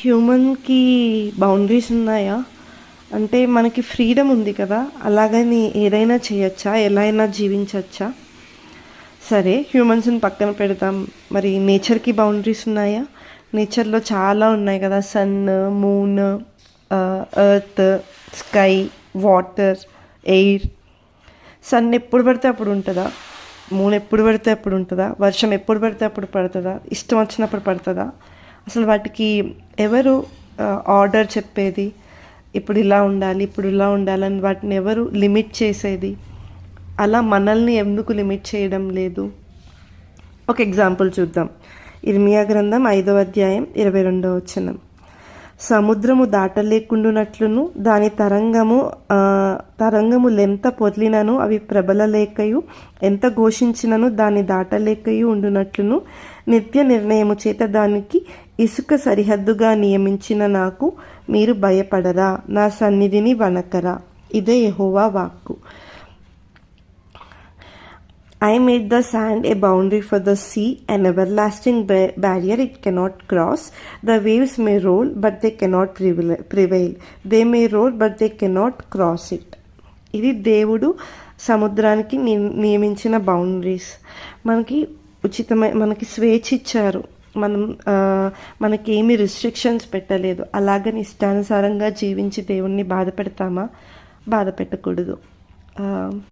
హ్యూమన్‌కి boundaries ఉన్నాయా? అంటే మనకి ఫ్రీడమ్ ఉంది కదా! అలాగని ఏదైనా చేయొచ్చా? ఎలా అయినా జీవించొచ్చా? సరే హ్యూమన్స్‌ని పక్కన పెడదాం. మరి నేచర్‌కి బౌండరీస్ ఉన్నాయా? నేచర్‌లో చాలా ఉన్నాయి కదా! Sun, moon, earth, sky, water, air. Sun ఎప్పుడు పడితే అప్పుడు ఉంటదా? మూన్ ఎప్పుడు పడితే అప్పుడు ఉంటదా? వర్షం ఎప్పుడు పడితే అప్పుడు పడతదా? ఇష్టం వచ్చినప్పుడు పడతదా? అసలు వాటికి ఎవరు ఆర్డర్ చెప్పేది? ఇప్పుడు ఇలా ఉండాలి, ఇప్పుడు ఇలా ఉండాలని వాటిని ఎవరు లిమిట్ చేసేది? అలా మనల్ని ఎందుకు లిమిట్ చేయడం లేదు? ఒక ఎగ్జాంపుల్ చూద్దాం. ఇర్మియా గ్రంథం 5వ అధ్యాయం 22వ వచనం. సముద్రము దాటలేకుండునట్లును దాని తరంగములెంత పొర్లినను అవి ప్రబలలేకయు ఎంత ఘోషించినను దాన్ని దాటలేకయు ఉండునట్లును నిత్య నిర్ణయము చేత దానికి ఇసుక సరిహద్దుగా నియమించిన నాకు మీరు భయపడరా, నా సన్నిధిని వణకరా. ఇదే యెహోవా వాక్కు. I made the sand a boundary for the sea, an everlasting barrier it cannot cross. The waves may roll, but they cannot prevail. They may roll, but they cannot cross it. ఇది దేవుడు సముద్రానికి నియమించిన boundaries. మనకి స్వేచ్ఛ ఇచ్చారు. మనకి ఏమి restrictions పెట్టలేదు. అలాగని ఇష్టానుసారంగా జీవించి దేవుణ్ణి బాధ పెడతామా? బాధ పెట్టకూడదు.